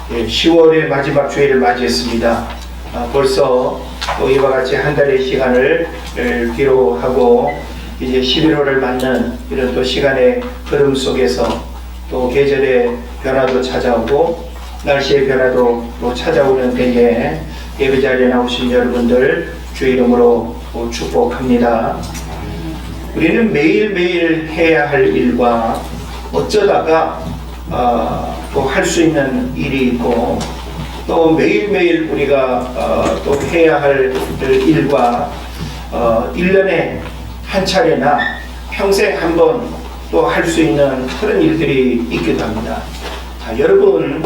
10월의 마지막 주일을 맞이했습니다. 벌써 또 이와 같이 한 달의 시간을 기록하고 이제 11월을 맞는 이런 또 시간의 흐름 속에서 또 계절의 변화도 찾아오고 날씨의 변화도 또 찾아오는 때에 예배 자리에 나오신 여러분들 주 이름으로 축복합니다. 우리는 매일매일 해야 할 일과 어쩌다가 또 할 수 있는 일이 있고 또 매일매일 우리가 또 해야 할 일과 1년에 한 차례나 평생 한 번 또 할 수 있는 그런 일들이 있기도 합니다. 자, 여러분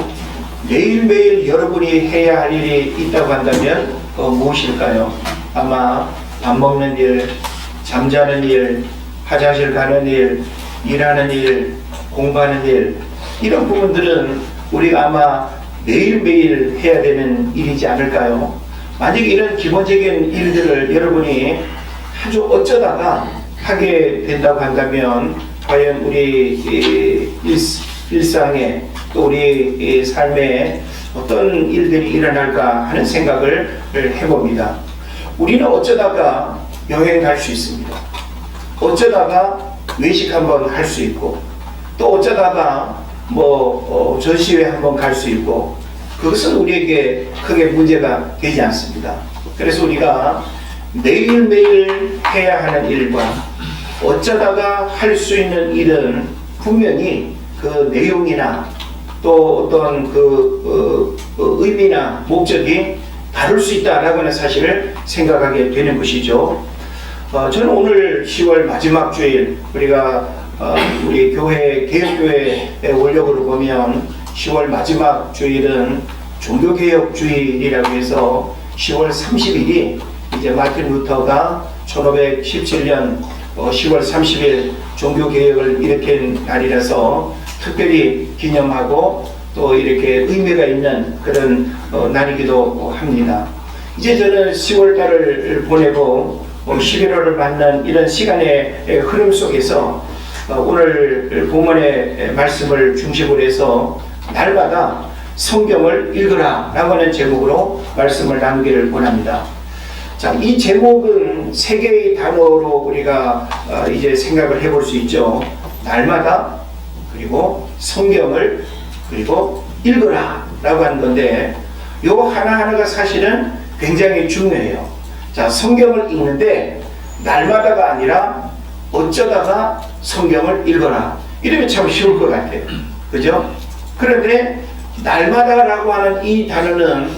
매일매일 여러분이 해야 할 일이 있다고 한다면 무엇일까요? 아마 밥 먹는 일, 잠자는 일, 화장실 가는 일, 일하는 일, 공부하는 일, 이런 부분들은 우리가 아마 매일매일 해야 되는 일이지 않을까요? 만약 이런 기본적인 일들을 여러분이 아주 어쩌다가 하게 된다고 한다면 과연 우리 일상에 또 우리 삶에 어떤 일들이 일어날까 하는 생각을 해봅니다. 우리는 어쩌다가 여행 갈 수 있습니다. 어쩌다가 외식 한번 할 수 있고 또 어쩌다가 전시회 한번 갈 수 있고 그것은 우리에게 크게 문제가 되지 않습니다. 그래서 우리가 매일매일 해야 하는 일과 어쩌다가 할 수 있는 일은 분명히 그 내용이나 또 어떤 의미나 목적이 다를 수 있다라고 하는 사실을 생각하게 되는 것이죠. 저는 오늘 10월 마지막 주일 우리가 우리 교회 개혁교회의 원력으로 보면 10월 마지막 주일은 종교개혁 주일이라고 해서 10월 30일이 이제 마틴 루터가 1517년 10월 30일 종교개혁을 일으킨 날이라서 특별히 기념하고 또 이렇게 의미가 있는 그런 날이기도 합니다. 이제 저는 10월달을 보내고 11월을 맞는 이런 시간의 흐름 속에서 오늘 본문의 말씀을 중심으로 해서 날마다 성경을 읽으라 라고 하는 제목으로 말씀을 나누기를 원합니다. 자, 이 제목은 세 개의 단어로 우리가 이제 생각을 해볼 수 있죠. 날마다, 그리고 성경을, 그리고 읽으라 라고 하는 건데 요거 하나하나가 사실은 굉장히 중요해요. 자, 성경을 읽는데 날마다가 아니라 어쩌다가 성경을 읽어라. 이러면 참 쉬울 것 같아요. 그죠? 그런데 날마다라고 하는 이 단어는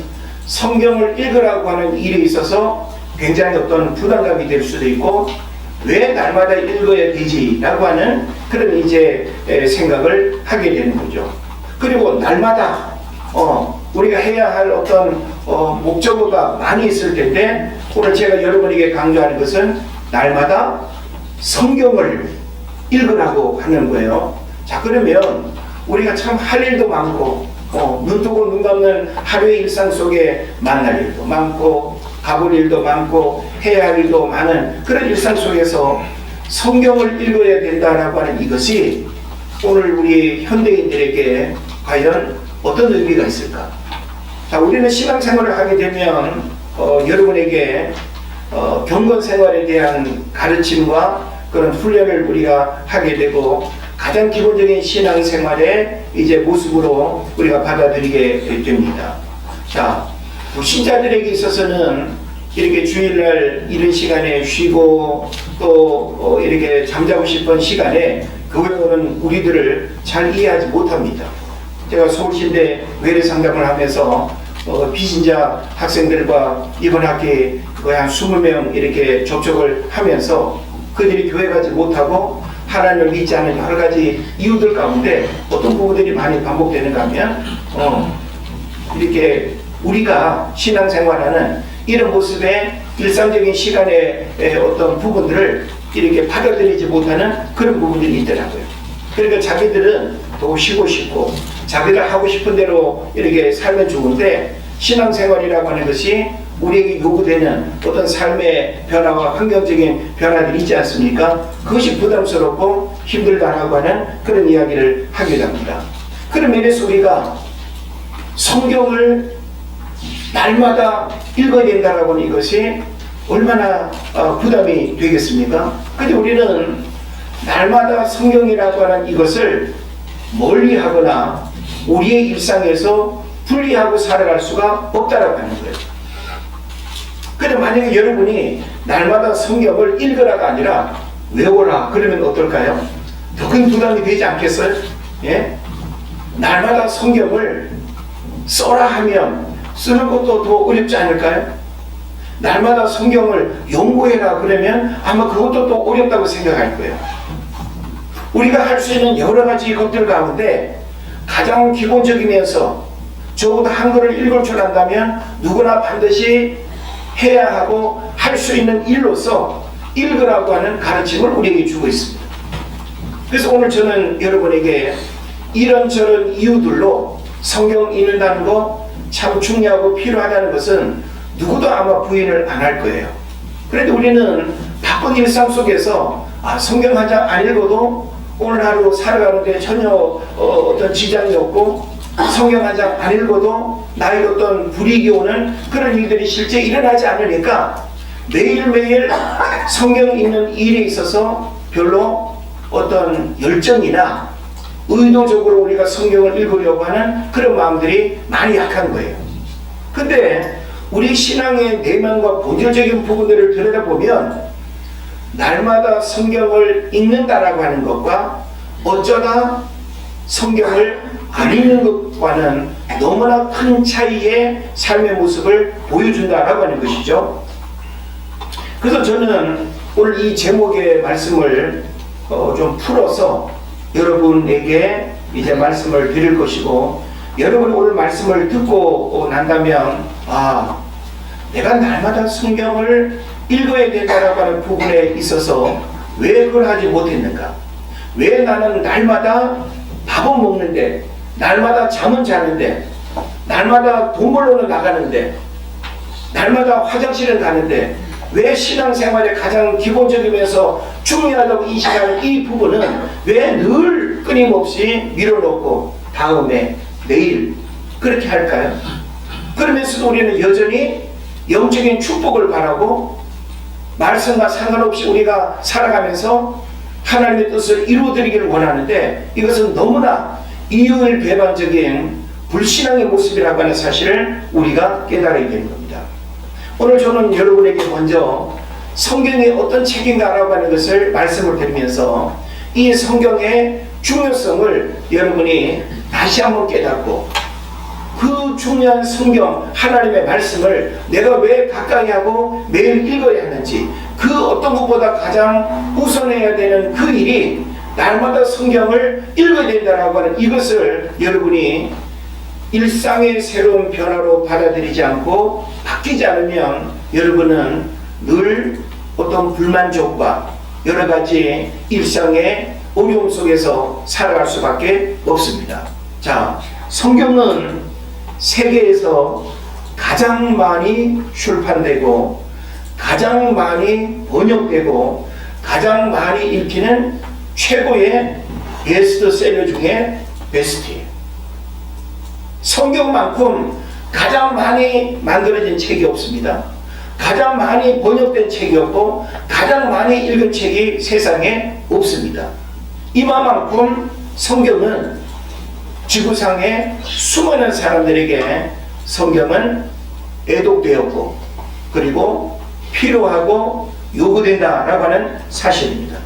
성경을 읽으라고 하는 일에 있어서 굉장히 어떤 부담감이 될 수도 있고 왜 날마다 읽어야 되지? 라고 하는 그런 이제 생각을 하게 되는 거죠. 그리고 날마다 우리가 해야 할 어떤 목적어가 많이 있을 텐데 오늘 제가 여러분에게 강조하는 것은 날마다 성경을 읽으라고 하는 거예요. 자, 그러면 우리가 참 할 일도 많고 눈 뜨고 눈 감는 하루의 일상 속에 만날 일도 많고 가볼 일도 많고 해야 할 일도 많은 그런 일상 속에서 성경을 읽어야 된다라고 하는 이것이 오늘 우리 현대인들에게 과연 어떤 의미가 있을까? 자, 우리는 신앙생활을 하게 되면 여러분에게 경건 생활에 대한 가르침과 그런 훈련을 우리가 하게 되고 가장 기본적인 신앙생활의 이제 모습으로 우리가 받아들이게 됩니다. 자, 신자들에게 있어서는 이렇게 주일날 이른 시간에 쉬고 또 이렇게 잠자고 싶은 시간에 교회 오는 우리들을 잘 이해하지 못합니다. 제가 서울신대 외래 상담을 하면서 비신자 학생들과 이번 학기에 거의 한 20명 이렇게 접촉을 하면서 그들이 교회 가지 못하고 하나님을 믿지 않는 여러 가지 이유들 가운데 어떤 부분들이 많이 반복되는가 하면 이렇게 우리가 신앙생활하는 이런 모습의 일상적인 시간의 어떤 부분들을 이렇게 받아들이지 못하는 그런 부분들이 있더라고요. 그러니까 자기들은 더 쉬고 싶고 자기가 하고 싶은 대로 이렇게 살면 좋은데 신앙생활이라고 하는 것이 우리에게 요구되는 어떤 삶의 변화와 환경적인 변화들이 있지 않습니까? 그것이 부담스럽고 힘들다라고 하는 그런 이야기를 하기도 합니다. 그런 면에서 우리가 성경을 날마다 읽어야 된다라고 하는 이것이 얼마나 부담이 되겠습니까? 근데 우리는 날마다 성경이라고 하는 이것을 멀리하거나 우리의 일상에서 분리하고 살아갈 수가 없다라고 하는 거예요. 근데 만약에 여러분이 날마다 성경을 읽으라가 아니라 외워라 그러면 어떨까요? 더 큰 부담이 되지 않겠어요? 예? 날마다 성경을 써라 하면 쓰는 것도 더 어렵지 않을까요? 날마다 성경을 연구해라 그러면 아마 그것도 또 어렵다고 생각할 거예요. 우리가 할 수 있는 여러 가지 것들 가운데 가장 기본적이면서 적어도 한글을 읽을 줄 안다면 누구나 반드시 해야 하고 할 수 있는 일로서 읽으라고 하는 가르침을 우리에게 주고 있습니다. 그래서 오늘 저는 여러분에게 이런저런 이유들로 성경 읽는다는 거 참 중요하고 필요하다는 것은 누구도 아마 부인을 안 할 거예요. 그런데 우리는 바쁜 일상 속에서 성경 한 장 안 읽어도 오늘 하루 살아가는데 전혀 어떤 지장이 없고 성경 한 장 안 읽어도 나에게 어떤 불이익이 오는 그런 일들이 실제 일어나지 않으니까 매일매일 성경 읽는 일에 있어서 별로 어떤 열정이나 의도적으로 우리가 성경을 읽으려고 하는 그런 마음들이 많이 약한 거예요. 근데 우리 신앙의 내면과 본질적인 부분들을 들여다보면 날마다 성경을 읽는다라고 하는 것과 어쩌다 성경을 안 읽는 것과는 너무나 큰 차이의 삶의 모습을 보여준다라고 하는 것이죠. 그래서 저는 오늘 이 제목의 말씀을 좀 풀어서 여러분에게 이제 말씀을 드릴 것이고, 여러분이 오늘 말씀을 듣고 난다면 내가 날마다 성경을 읽어야 된다라고 하는 부분에 있어서 왜 그걸 하지 못했는가? 왜 나는 날마다 밥은 먹는데, 날마다 잠은 자는데, 날마다 돈 벌러는 나가는데, 날마다 화장실은 가는데 왜 신앙생활의 가장 기본적이면서 중요하다고 인식하는 이 부분은 왜 늘 끊임없이 밀어놓고 다음에 내일 그렇게 할까요? 그러면서도 우리는 여전히 영적인 축복을 바라고 말씀과 상관없이 우리가 살아가면서 하나님의 뜻을 이루어드리기를 원하는데, 이것은 너무나 이율배반적인 불신앙의 모습이라고 하는 사실을 우리가 깨달아야 되는 겁니다. 오늘 저는 여러분에게 먼저 성경이 어떤 책인가라고 하는 것을 말씀을 드리면서 이 성경의 중요성을 여러분이 다시 한번 깨닫고, 그 중요한 성경 하나님의 말씀을 내가 왜 가까이 하고 매일 읽어야 하는지, 그 어떤 것보다 가장 우선해야 되는 그 일이 날마다 성경을 읽어야 된다라고 하는 이것을 여러분이 일상의 새로운 변화로 받아들이지 않고 바뀌지 않으면 여러분은 늘 어떤 불만족과 여러 가지 일상의 어려움 속에서 살아갈 수밖에 없습니다. 자, 성경은 세계에서 가장 많이 출판되고 가장 많이 번역되고 가장 많이 읽히는 최고의 베스트셀러 중에 베스트예요. 성경만큼 가장 많이 만들어진 책이 없습니다. 가장 많이 번역된 책이 없고 가장 많이 읽은 책이 세상에 없습니다. 이만큼 성경은 지구상의 수많은 사람들에게 성경은 애독되었고 그리고 필요하고 요구된다라고 하는 사실입니다.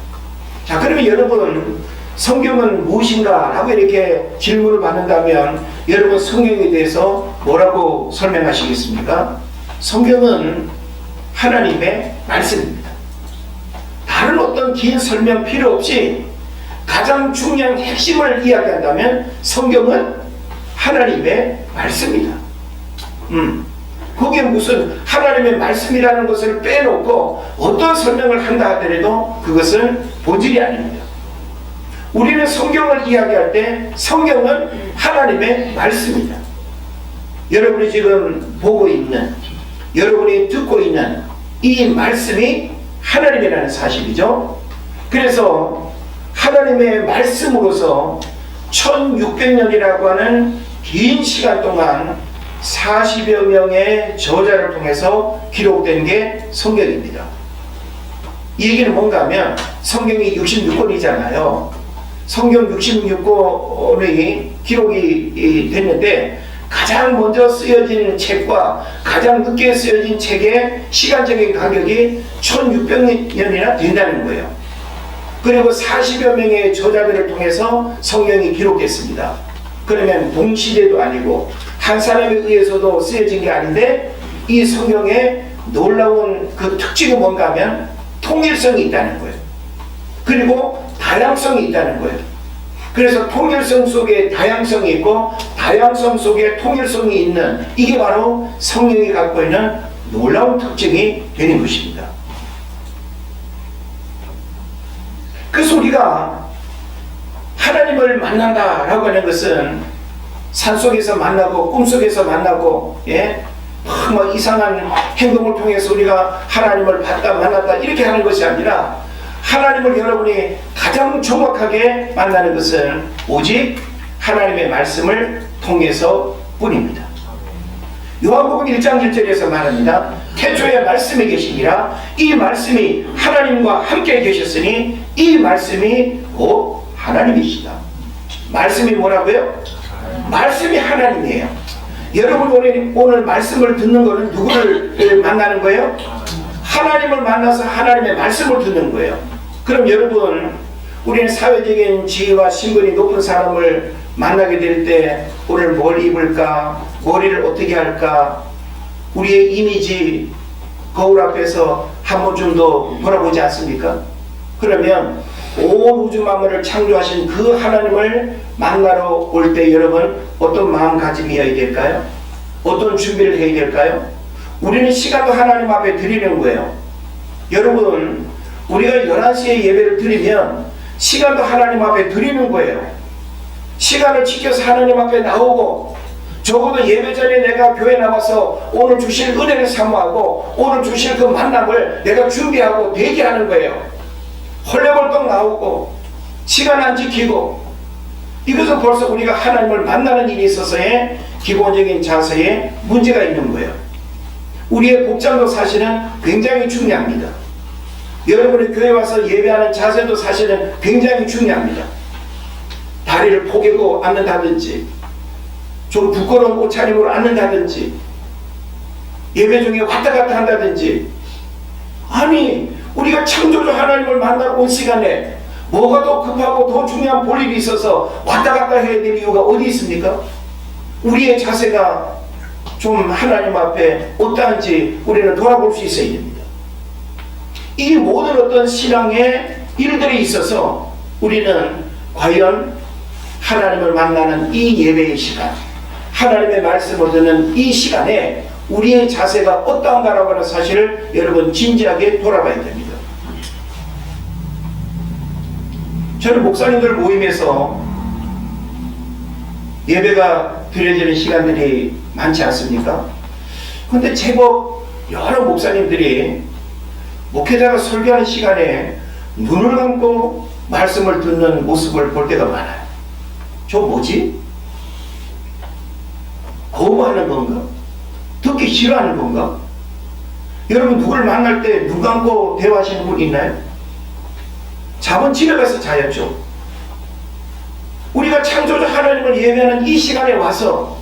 자, 그러면 여러분, 성경은 무엇인가? 라고 이렇게 질문을 받는다면 여러분 성경에 대해서 뭐라고 설명하시겠습니까? 성경은 하나님의 말씀입니다. 다른 어떤 긴 설명 필요 없이 가장 중요한 핵심을 이야기한다면 성경은 하나님의 말씀이다. 거기에 무슨 하나님의 말씀이라는 것을 빼놓고 어떤 설명을 한다 하더라도 그것은 본질이 아닙니다. 우리는 성경을 이야기할 때 성경은 하나님의 말씀이다. 여러분이 지금 보고 있는, 여러분이 듣고 있는 이 말씀이 하나님이라는 사실이죠. 그래서 하나님의 말씀으로서 1600년이라고 하는 긴 시간 동안 40여 명의 저자를 통해서 기록된 게 성경입니다. 이 얘기는 뭔가 하면 성경이 66권이잖아요. 성경 66권의 기록이 됐는데 가장 먼저 쓰여진 책과 가장 늦게 쓰여진 책의 시간적인 간격이 1600년이나 된다는 거예요. 그리고 40여 명의 저자들을 통해서 성경이 기록됐습니다. 그러면 동시대도 아니고 한 사람에 의해서도 쓰여진 게 아닌데 이 성경에 놀라운 그 특징이 뭔가 하면 통일성이 있다는 거예요. 그리고 다양성이 있다는 거예요. 그래서 통일성 속에 다양성이 있고 다양성 속에 통일성이 있는 이게 바로 성경이 갖고 있는 놀라운 특징이 되는 것입니다. 그래서 우리가 하나님을 만난다라고 하는 것은 산속에서 만나고 꿈속에서 만나고 막 이상한 행동을 통해서 우리가 하나님을 봤다 만났다 이렇게 하는 것이 아니라 하나님을 여러분이 가장 정확하게 만나는 것은 오직 하나님의 말씀을 통해서 뿐입니다. 요한복음 1장 1절에서 말합니다. 태초에 말씀이 계시니라. 이 말씀이 하나님과 함께 계셨으니 이 말씀이 곧 하나님이시다. 말씀이 뭐라고요? 말씀이 하나님이에요. 여러분 오늘 말씀을 듣는 것은 누구를 만나는 거예요? 하나님을 만나서 하나님의 말씀을 듣는 거예요. 그럼 여러분 우리는 사회적인 지위와 신분이 높은 사람을 만나게 될 때 오늘 뭘 입을까? 머리를 어떻게 할까? 우리의 이미지 거울 앞에서 한 번쯤도 돌아보지 않습니까? 그러면 온 우주 만물을 창조하신 그 하나님을 만나러 올 때 여러분 어떤 마음가짐이어야 될까요? 어떤 준비를 해야 될까요? 우리는 시간도 하나님 앞에 드리는 거예요. 여러분 우리가 11시에 예배를 드리면 시간도 하나님 앞에 드리는 거예요. 시간을 지켜서 하나님 앞에 나오고 적어도 예배 전에 내가 교회 나와서 오늘 주실 은혜를 사모하고 오늘 주실 그 만남을 내가 준비하고 대기하는 거예요. 헐레벌떡 나오고 시간 안 지키고 이것은 벌써 우리가 하나님을 만나는 일에 있어서의 기본적인 자세에 문제가 있는 거예요. 우리의 복장도 사실은 굉장히 중요합니다. 여러분이 교회 와서 예배하는 자세도 사실은 굉장히 중요합니다. 다리를 포개고 앉는다든지 좀 부끄러운 옷차림으로 앉는다든지 예배 중에 왔다 갔다 한다든지 아니 우리가 창조주 하나님을 만나러 온 시간에 뭐가 더 급하고 더 중요한 볼일이 있어서 왔다 갔다 해야 될 이유가 어디 있습니까? 우리의 자세가 좀 하나님 앞에 어떠한지 우리는 돌아볼 수 있어야 됩니다. 이 모든 어떤 신앙의 일들이 있어서 우리는 과연 하나님을 만나는 이 예배의 시간, 하나님의 말씀을 듣는 이 시간에 우리의 자세가 어떠한가라고 하는 사실을 여러분 진지하게 돌아봐야 됩니다. 저는 목사님들 모임에서 예배가 드려지는 시간들이 많지 않습니까? 그런데 제법 여러 목사님들이 목회자가 설교하는 시간에 눈을 감고 말씀을 듣는 모습을 볼 때가 많아요. 저 뭐지? 거부하는 건가? 듣기 싫어하는 건가? 여러분 누구를 만날 때 눈 감고 대화하시는 분 있나요? 잠은 집에 가서 자야죠. 우리가 창조주 하나님을 예배하는 이 시간에 와서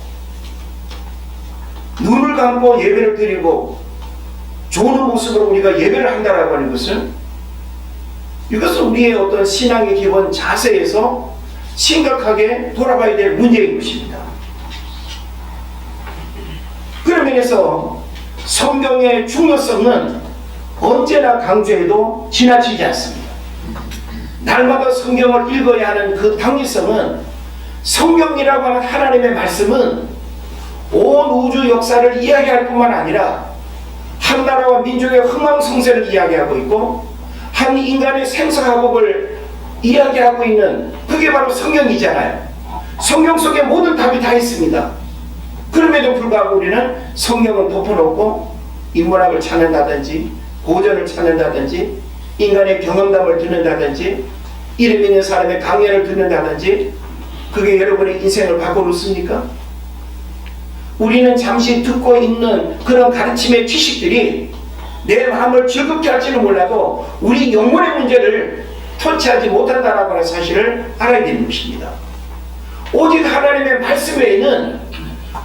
눈을 감고 예배를 드리고 좋은 모습으로 우리가 예배를 한다라고 하는 것은 이것은 우리의 어떤 신앙의 기본 자세에서 심각하게 돌아봐야 될 문제인 것입니다. 그런 면에서 성경의 중요성은 언제나 강조해도 지나치지 않습니다. 날마다 성경을 읽어야 하는 그 당위성은 성경이라고 하는 하나님의 말씀은 온 우주 역사를 이야기할 뿐만 아니라 한 나라와 민족의 흥망성쇠를 이야기하고 있고 한 인간의 생사화복을 이야기하고 있는 그게 바로 성경이잖아요. 성경 속에 모든 답이 다 있습니다. 그럼에도 불구하고 우리는 성경을 덮어놓고 인문학을 찾는다든지 고전을 찾는다든지 인간의 경험담을 듣는다든지 이름 있는 사람의 강연을 듣는다든지 그게 여러분의 인생을 바꿔놓습니까? 우리는 잠시 듣고 있는 그런 가르침의 지식들이 내 마음을 즐겁게 할지는 몰라도 우리 영혼의 문제를 터치하지 못한다라고 하는 사실을 알아야 되는 것입니다. 오직 하나님의 말씀 외에는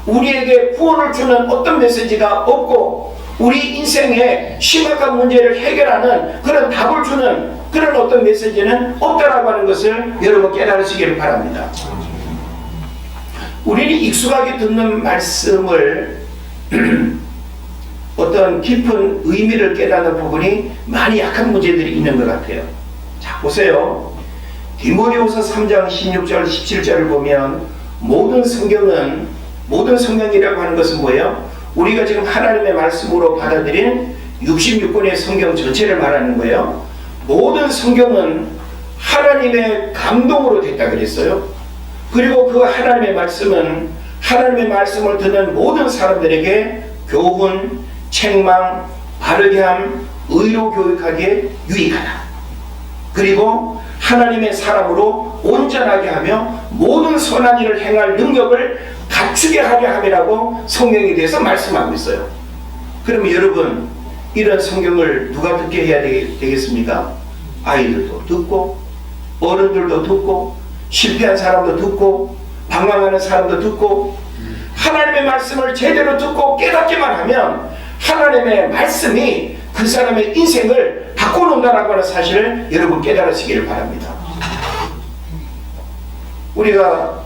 우리에게 구원을 주는 어떤 메시지가 없고 우리 인생의 심각한 문제를 해결하는 그런 답을 주는 그런 어떤 메시지는 없다라고 하는 것을 여러분 깨달으시기를 바랍니다. 우리는 익숙하게 듣는 말씀을 어떤 깊은 의미를 깨닫는 부분이 많이 약한 문제들이 있는 것 같아요. 자, 보세요. 디모데후서 3장 16절 17절을 보면 모든 성경이라고 하는 것은 뭐예요? 우리가 지금 하나님의 말씀으로 받아들인 66권의 성경 전체를 말하는 거예요. 모든 성경은 하나님의 감동으로 됐다 그랬어요. 그리고 그 하나님의 말씀은 하나님의 말씀을 듣는 모든 사람들에게 교훈, 책망, 바르게 함, 의로 교육하기에 유익하다. 그리고 하나님의 사람으로 온전하게 하며 모든 선한 일을 행할 능력을 갖추게 하려 함이라고 성경에 대해서 말씀하고 있어요. 그러면 여러분, 이런 성경을 누가 듣게 해야 되겠습니까? 아이들도 듣고 어른들도 듣고 실패한 사람도 듣고 방황하는 사람도 듣고 하나님의 말씀을 제대로 듣고 깨닫기만 하면 하나님의 말씀이 그 사람의 인생을 바꿔놓는다라고 하는 사실을 여러분 깨달으시기를 바랍니다. 우리가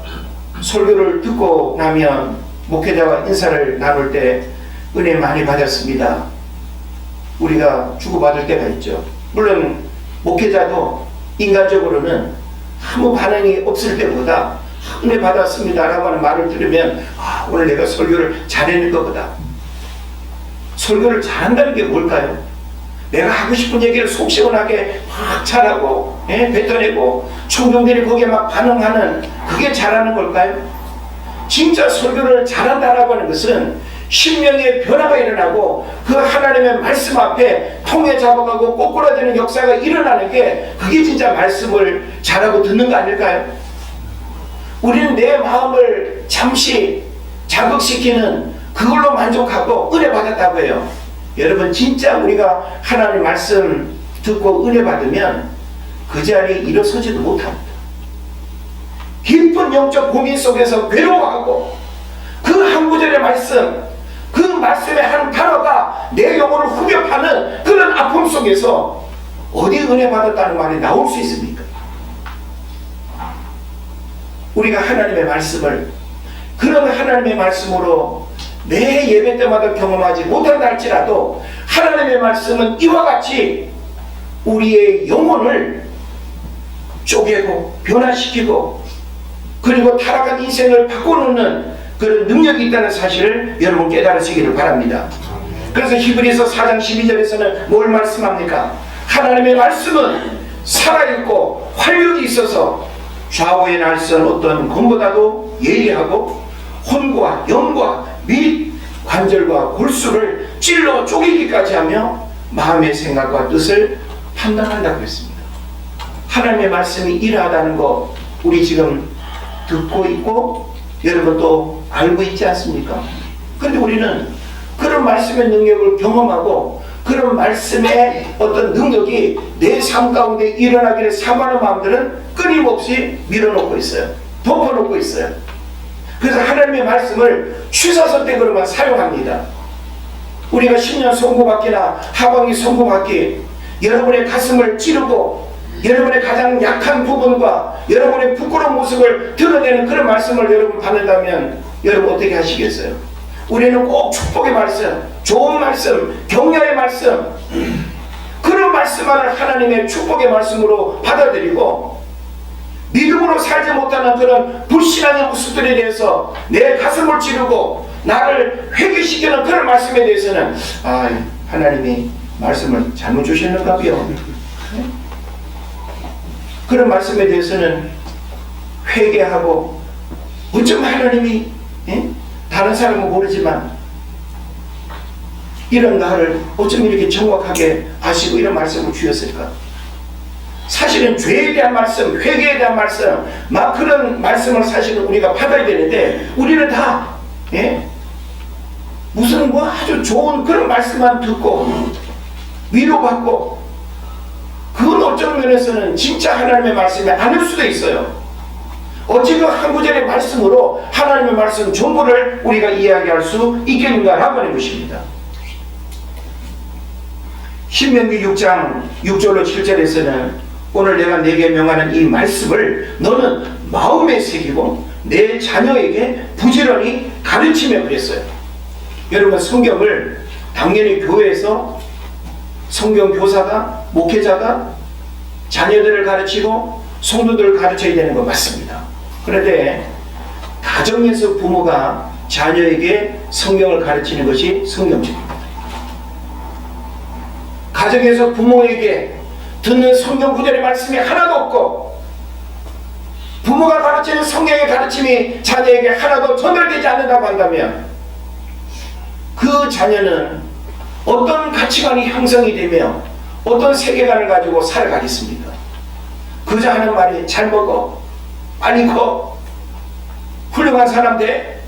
설교를 듣고 나면 목회자와 인사를 나눌 때 은혜 많이 받았습니다. 우리가 주고받을 때가 있죠. 물론 목회자도 인간적으로는 아무 반응이 없을 때보다 은혜 받았습니다 라고 하는 말을 들으면 오늘 내가 설교를 잘해낼 것보다, 설교를 잘한다는 게 뭘까요? 내가 하고 싶은 얘기를 속 시원하게 막 잘하고 뱉어내고 청중들이 거기에 막 반응하는, 그게 잘하는 걸까요? 진짜 설교를 잘한다라고 하는 것은 심령의 변화가 일어나고 그 하나님의 말씀 앞에 통에 잡아가고 꼬꾸라지는 역사가 일어나는 게, 그게 진짜 말씀을 잘하고 듣는 거 아닐까요? 우리는 내 마음을 잠시 자극시키는 그걸로 만족하고 은혜 받았다고 해요. 여러분, 진짜 우리가 하나님 말씀 듣고 은혜 받으면 그 자리에 일어서지도 못합니다. 깊은 영적 고민 속에서 괴로워하고 그 한 구절의 말씀, 그 말씀의 한 단어가 내 영혼을 후벼파는 그런 아픔 속에서 어디 은혜 받았다는 말이 나올 수 있습니까? 우리가 하나님의 말씀을, 그런 하나님의 말씀으로 매 예배 때마다 경험하지 못한다 할지라도 하나님의 말씀은 이와 같이 우리의 영혼을 쪼개고 변화시키고 그리고 타락한 인생을 바꿔놓는 그런 능력이 있다는 사실을 여러분 깨달으시기를 바랍니다. 그래서 히브리서 4장 12절에서는 뭘 말씀합니까? 하나님의 말씀은 살아있고 활력이 있어서 좌우에 날선 어떤 검보다도 예리하고 혼과 영과 및 관절과 골수를 찔러 쪼개기까지 하며 마음의 생각과 뜻을 판단한다고 했습니다. 하나님의 말씀이 이러하다는 거 우리 지금 듣고 있고 여러분 또 알고 있지 않습니까? 그런데 우리는 그런 말씀의 능력을 경험하고 그런 말씀의 어떤 능력이 내 삶 가운데 일어나기를 사모하는 마음들은 끊임없이 밀어놓고 있어요. 덮어놓고 있어요. 그래서 하나님의 말씀을 취사선택으로만 사용합니다. 우리가 신년 선고받기나 하반기 선고받기, 여러분의 가슴을 찌르고 여러분의 가장 약한 부분과 여러분의 부끄러운 모습을 드러내는 그런 말씀을 여러분 받는다면 여러분 어떻게 하시겠어요? 우리는 꼭 축복의 말씀, 좋은 말씀, 격려의 말씀, 그런 말씀만을 하나님의 축복의 말씀으로 받아들이고 믿음으로 살지 못하는 그런 불신앙의 모습들에 대해서 내 가슴을 찌르고 나를 회개시키는 그런 말씀에 대해서는 하나님이 말씀을 잘못 주셨는가 봐요. 그런 말씀에 대해서는 회개하고 어쩜 하나님이 다른 사람은 모르지만 이런 나를 어쩜 이렇게 정확하게 아시고 이런 말씀을 주셨을까? 사실은 죄에 대한 말씀, 회개에 대한 말씀, 막 그런 말씀을 사실은 우리가 받아야 되는데 우리는 다 아주 좋은 그런 말씀만 듣고 위로받고, 그건 어떤 면에서는 진짜 하나님의 말씀이 아닐 수도 있어요. 어찌 그 한 구절의 말씀으로 하나님의 말씀 전부를 우리가 이야기할 수 있겠는가라고 하는 것입니다. 신명기 6장 6절로 7절에서는 오늘 내가 네게 명하는 이 말씀을 너는 마음에 새기고 내 자녀에게 부지런히 가르치며 그랬어요. 여러분, 성경을 당연히 교회에서 성경 교사가, 목회자가 자녀들을 가르치고 성도들을 가르쳐야 되는 거 맞습니다. 그런데 가정에서 부모가 자녀에게 성경을 가르치는 것이 성경적입니다. 가정에서 부모에게 듣는 성경 구절의 말씀이 하나도 없고 부모가 가르치는 성경의 가르침이 자녀에게 하나도 전달되지 않는다고 한다면 그 자녀는 어떤 가치관이 형성이 되며 어떤 세계관을 가지고 살아가겠습니까? 그저 하는 말이 잘 먹어, 빨리 커, 훌륭한 사람 돼.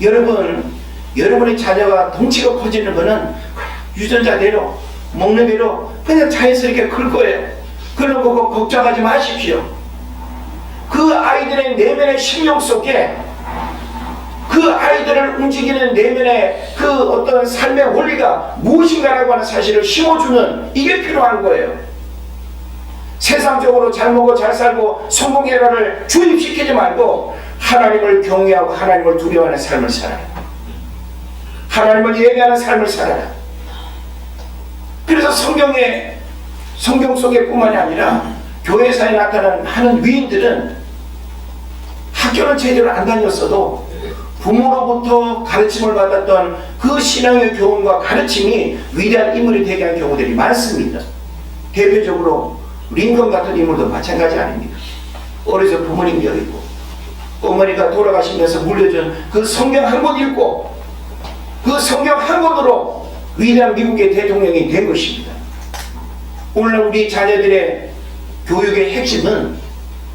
여러분, 여러분의 자녀가 덩치가 커지는 것은 유전자대로 먹는 대로 그냥 자연스럽게 클 거예요. 그런 거 걱정하지 마십시오. 그 아이들의 내면의 심령 속에 그 아이들을 움직이는 내면의 그 어떤 삶의 원리가 무엇인가라고 하는 사실을 심어주는, 이게 필요한 거예요. 세상적으로 잘 먹고 잘 살고 성공해라를 주입시키지 말고 하나님을 경외하고 하나님을 두려워하는 삶을 살아라. 하나님을 예배하는 삶을 살아라. 그래서 성경 속에 뿐만이 아니라 교회사에 나타나는 많은 위인들은 학교는 제대로 안 다녔어도 부모로부터 가르침을 받았던 그 신앙의 교훈과 가르침이 위대한 인물이 되게 한 경우들이 많습니다. 대표적으로 링컨 같은 인물도 마찬가지 아닙니까? 어려서 부모님 여기고 어머니가 돌아가시면서 물려준 그 성경 한 권 읽고 그 성경 한 권으로 위대한 미국의 대통령이 된 것입니다. 오늘날 우리 자녀들의 교육의 핵심은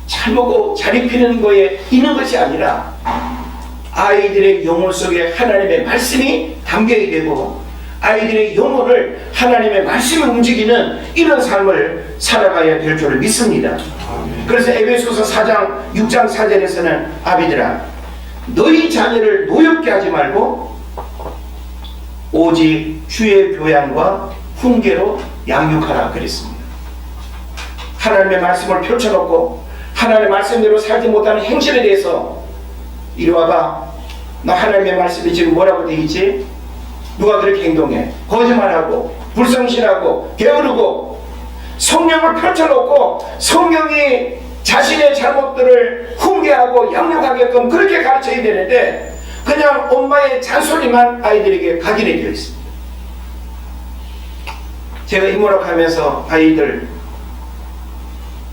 잘 먹고 잘 입히는 거에 있는 것이 아니라 아이들의 영혼 속에 하나님의 말씀이 담겨야 되고 아이들의 영혼을 하나님의 말씀이 움직이는 이런 삶을 살아가야 될 줄을 믿습니다. 그래서 에베소서 4장 6장 4절에서는 아비들아 너희 자녀를 노엽게 하지 말고 오직 주의 교양과 훈계로 양육하라 그랬습니다. 하나님의 말씀을 펼쳐놓고 하나님의 말씀대로 살지 못하는 행실에 대해서 이리 와봐, 너 하나님의 말씀이 지금 뭐라고 되어 있지? 누가 그렇게 행동해? 거짓말하고 불성실하고 게으르고 성령을 펼쳐놓고 성경이 자신의 잘못들을 훈계하고 양육하게끔 그렇게 가르쳐야 되는데 그냥 엄마의 잔소리만 아이들에게 각인해 되어 있습니다. 제가 인문학하면서 아이들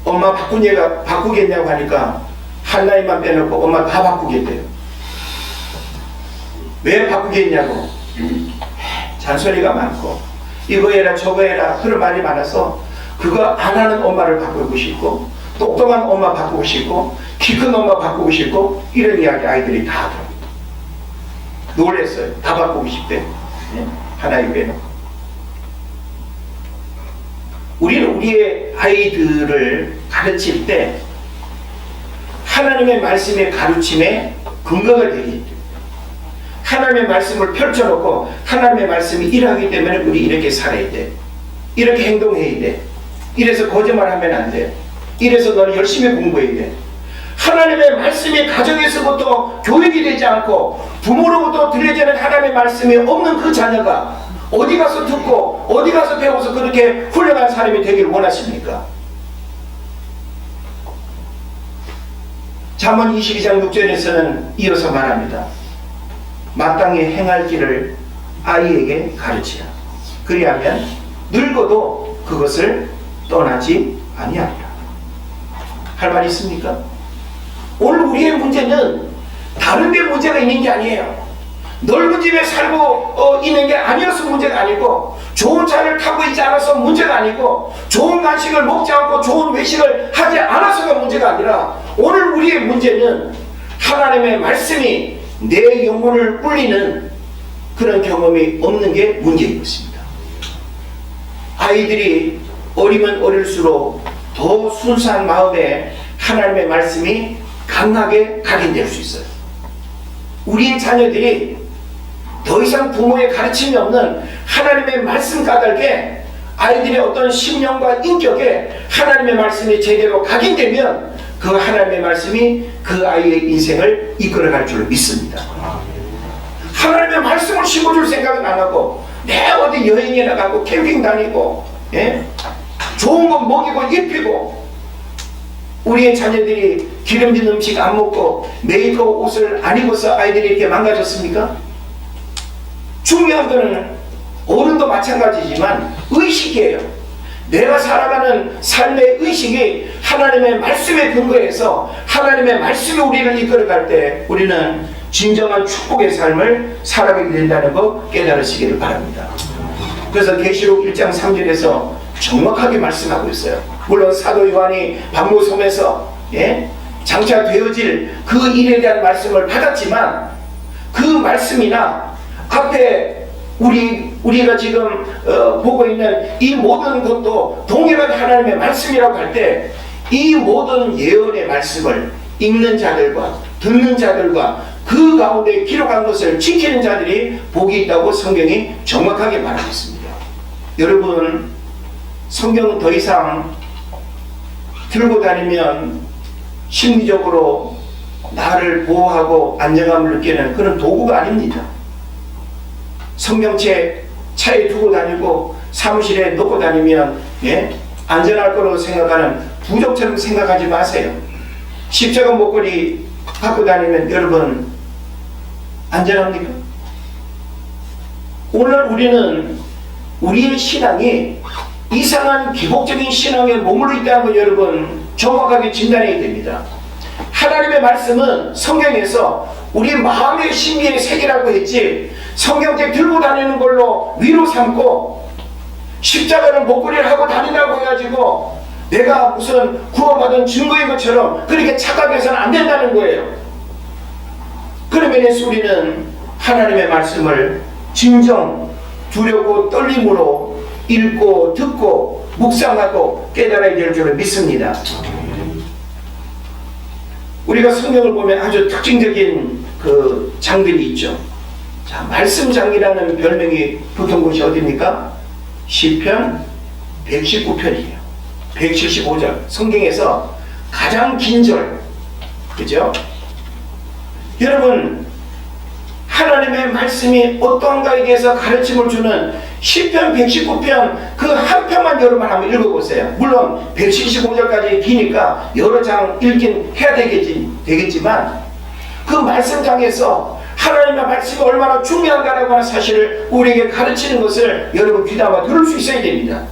엄마 바꾸겠냐고 하니까 한나이만 빼놓고 엄마 다 바꾸겠대요. 왜 바꾸겠냐고. 잔소리가 많고 이거 해라 저거 해라 그런 말이 많아서 그거 안 하는 엄마를 바꾸고 싶고 똑똑한 엄마 바꾸고 싶고 키 큰 엄마 바꾸고 싶고 이런 이야기 아이들이 다 하더라고요. 놀랬어요. 다 바꾸고 싶대. 하나에 빼놓고. 우리는 우리의 아이들을 가르칠 때 하나님의 말씀의 가르침에 근거가 되겠죠. 하나님의 말씀을 펼쳐놓고 하나님의 말씀이 이러하기 때문에 우리 이렇게 살아야 돼. 이렇게 행동해야 돼. 이래서 거짓말하면 안 돼. 이래서 너는 열심히 공부해야 돼. 하나님의 말씀이 가정에서부터 교육이 되지 않고 부모로부터 들려지는 하나님의 말씀이 없는 그 자녀가 어디 가서 듣고 어디 가서 배워서 그렇게 훌륭한 사람이 되기를 원하십니까? 잠언 22장 6절에서는 이어서 말합니다. 마땅히 행할 길을 아이에게 가르치라. 그리하면 늙어도 그것을 떠나지 아니하리라. 할 말 있습니까? 오늘 우리의 문제는 다른 데 문제가 있는 게 아니에요. 넓은 집에 살고 있는 게 아니어서 문제가 아니고 좋은 차를 타고 있지 않아서 문제가 아니고 좋은 간식을 먹지 않고 좋은 외식을 하지 않아서가 문제가 아니라 오늘 우리의 문제는 하나님의 말씀이 내 영혼을 울리는 그런 경험이 없는 게 문제인 것입니다. 아이들이 어리면 어릴수록 더 순수한 마음에 하나님의 말씀이 강하게 각인될 수 있어요. 우리의 자녀들이 더 이상 부모의 가르침이 없는 하나님의 말씀 까닭에 아이들의 어떤 심령과 인격에 하나님의 말씀이 제대로 각인되면 그 하나님의 말씀이 그 아이의 인생을 이끌어갈 줄 믿습니다. 하나님의 말씀을 심어줄 생각은 안 하고 내 어디 여행에 나가고 캠핑 다니고 좋은 거 먹이고 입히고 우리의 자녀들이 기름진 음식 안 먹고 메이크업 옷을 안 입어서 아이들이 이렇게 망가졌습니까? 중요한 거는 어른도 마찬가지지만 의식이에요. 내가 살아가는 삶의 의식이 하나님의 말씀에 근거해서 하나님의 말씀이 우리를 이끌어갈 때 우리는 진정한 축복의 삶을 살아가게 된다는 거 깨달으시기를 바랍니다. 그래서 계시록 1장 3절에서 정확하게 말씀하고 있어요. 물론 사도 요한이 반모섬에서 장차 되어질 그 일에 대한 말씀을 받았지만 그 말씀이나 앞에 우리가 지금 보고 있는 이 모든 것도 동일한 하나님의 말씀이라고 할 때 이 모든 예언의 말씀을 읽는 자들과 듣는 자들과 그 가운데 기록한 것을 지키는 자들이 복이 있다고 성경이 정확하게 말하고 있습니다. 여러분, 성경은 더 이상 들고 다니면 심리적으로 나를 보호하고 안정감을 느끼는 그런 도구가 아닙니다. 성경책 차에 두고 다니고 사무실에 놓고 다니면 안전할 거라고 생각하는 부족처럼 생각하지 마세요. 십자가 목걸이 갖고 다니면 여러분 안전합니까? 오늘 우리는 우리의 신앙이 이상한 기복적인 신앙에 머물러 있다는 걸 여러분 정확하게 진단해야 됩니다. 하나님의 말씀은 성경에서 우리 마음의 심리의 세계라고 했지 성경책 들고 다니는 걸로 위로 삼고 십자가를 목걸이를 하고 다니라고 해가지고 내가 무슨 구원받은 증거인 것처럼 그렇게 착각해서는 안 된다는 거예요. 그런 면에서 우리는 하나님의 말씀을 진정 두렵고 떨림으로 읽고 듣고 묵상하고 깨달아야 될 줄 믿습니다. 우리가 성경을 보면 아주 특징적인 그 장들이 있죠. 자, 말씀장이라는 별명이 붙은 곳이 어디입니까? 시편 119편이에요. 175절. 성경에서 가장 긴 절. 그죠? 여러분, 하나님의 말씀이 어떠한가에 대해서 가르침을 주는 시편 119편 그 한 편만 여러분 한번 읽어보세요. 물론 175절까지 기니까 여러 장 읽긴 해야 되겠지만 그 말씀장에서 하나님의 말씀이 얼마나 중요한가라고 하는 사실을 우리에게 가르치는 것을 여러분 귀담아 들을 수 있어야 됩니다.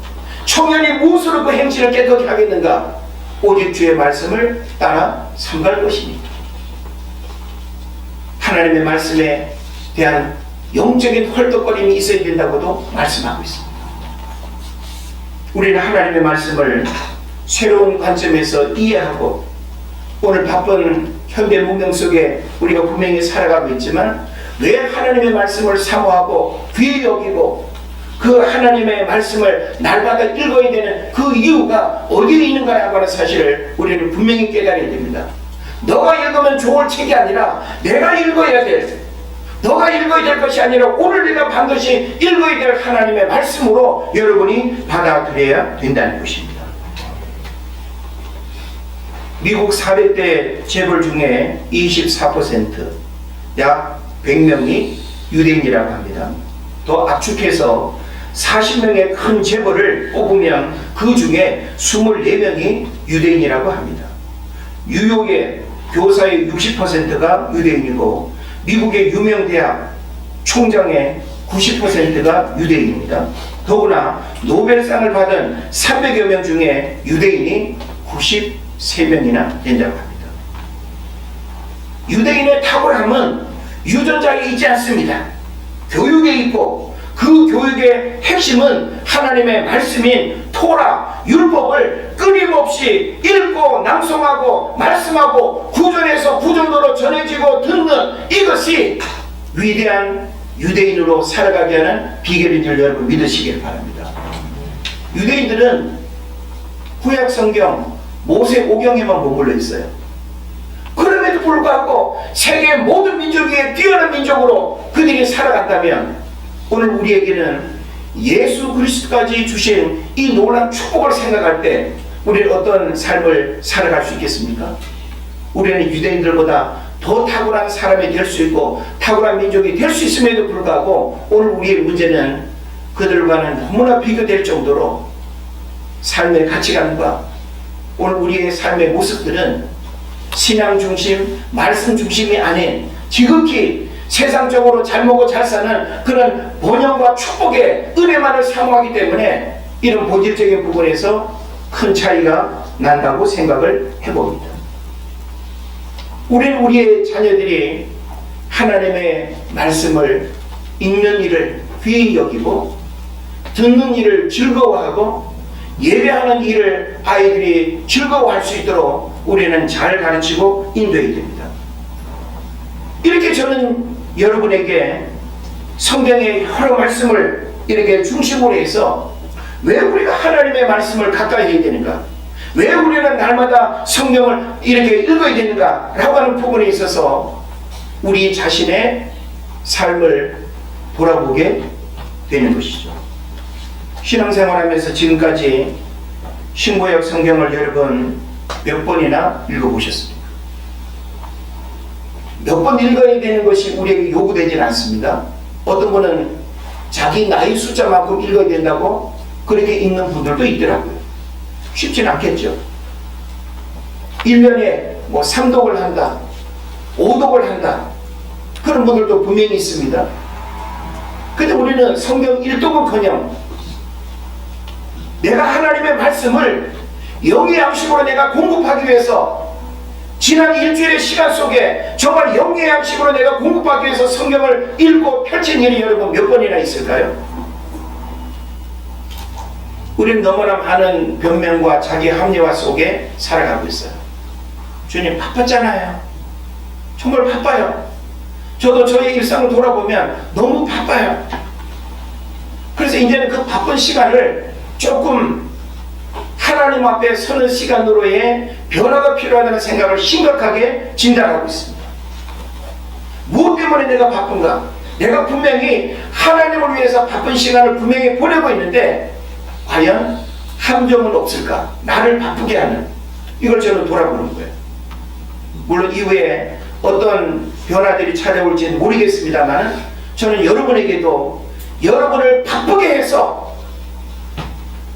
청년이 무엇으로 그 행실을 깨끗하게 하겠는가? 오직 주의 말씀을 따라 삼갈 것입니다. 하나님의 말씀에 대한 영적인 헐떡거림이 있어야 된다고도 말씀하고 있습니다. 우리는 하나님의 말씀을 새로운 관점에서 이해하고 오늘 바쁜 현대 문명 속에 우리가 분명히 살아가고 있지만 왜 하나님의 말씀을 사모하고 귀히 여기고 그 하나님의 말씀을 날마다 읽어야 되는 그 이유가 어디에 있는가라고 하는 사실을 우리는 분명히 깨달아야 됩니다. 너가 읽으면 좋을 책이 아니라 내가 읽어야 될, 너가 읽어야 될 것이 아니라 오늘 내가 반드시 읽어야 될 하나님의 말씀으로 여러분이 받아들여야 된다는 것입니다. 미국 400대 재벌 중에 24%, 약 100명이 유대인이라고 합니다. 더 압축해서 40명의 큰 재벌을 뽑으면 그 중에 24명이 유대인이라고 합니다. 뉴욕의 교사의 60%가 유대인이고 미국의 유명 대학 총장의 90%가 유대인입니다. 더구나 노벨상을 받은 300여 명 중에 유대인이 93명이나 된다고 합니다. 유대인의 탁월함은 유전자에 있지 않습니다. 교육에 있고 그 교육의 핵심은 하나님의 말씀인 토라, 율법을 끊임없이 읽고 낭송하고 말씀하고 구전에서 구전도로 전해지고 듣는 이것이 위대한 유대인으로 살아가게 하는 비결인 줄 여러분 믿으시길 바랍니다. 유대인들은 구약 성경 모세오경에만 머물러 있어요. 그럼에도 불구하고 세계 모든 민족 위에 뛰어난 민족으로 그들이 살아간다면 오늘 우리에게는 예수 그리스도까지 주신 이 놀라운 축복을 생각할 때 우리는 어떤 삶을 살아갈 수 있겠습니까? 우리는 유대인들보다 더 탁월한 사람이 될 수 있고 탁월한 민족이 될 수 있음에도 불구하고 오늘 우리의 문제는 그들과는 너무나 비교될 정도로 삶의 가치관과 오늘 우리의 삶의 모습들은 신앙 중심, 말씀 중심이 아닌 지극히 세상적으로 잘 먹고 잘 사는 그런 번영과 축복의 은혜만을 사모하기 때문에 이런 본질적인 부분에서 큰 차이가 난다고 생각을 해봅니다. 우리는 우리의 자녀들이 하나님의 말씀을 읽는 일을 귀히 여기고 듣는 일을 즐거워하고 예배하는 일을 아이들이 즐거워할 수 있도록 우리는 잘 가르치고 인도해야 됩니다. 이렇게 저는 여러분에게 성경의 여러 말씀을 이렇게 중심으로 해서 왜 우리가 하나님의 말씀을 가까이 해야 되는가, 왜 우리는 날마다 성경을 이렇게 읽어야 되는가 라고 하는 부분에 있어서 우리 자신의 삶을 돌아보게 되는 것이죠. 신앙생활하면서 지금까지 신구약 성경을 여러분 몇 번이나 읽어보셨습니까? 몇 번 읽어야 되는 것이 우리에게 요구되지는 않습니다. 어떤 분은 자기 나이 숫자만큼 읽어야 된다고 그렇게 읽는 분들도 있더라고요. 쉽지는 않겠죠. 1년에 뭐 3독을 한다, 5독을 한다, 그런 분들도 분명히 있습니다. 근데 우리는 성경 1독은커녕 내가 하나님의 말씀을 영의 양식으로 내가 공급하기 위해서 지난 일주일의 시간 속에 정말 영의 양식으로 내가 공급하기 위해서 성경을 읽고 펼친 일이 여러분 몇 번이나 있을까요? 우리는 너무나 많은 변명과 자기 합리화 속에 살아가고 있어요. 주님 바빴잖아요. 정말 바빠요. 저도 저의 일상을 돌아보면 너무 바빠요. 그래서 이제는 그 바쁜 시간을 조금 하나님 앞에 서는 시간으로의 변화가 필요하다는 생각을 심각하게 진단하고 있습니다. 무엇 때문에 내가 바쁜가? 내가 분명히 하나님을 위해서 바쁜 시간을 분명히 보내고 있는데 과연 함정은 없을까? 나를 바쁘게 하는, 이걸 저는 돌아보는 거예요. 물론 이후에 어떤 변화들이 찾아올지는 모르겠습니다만 저는 여러분에게도 여러분을 바쁘게 해서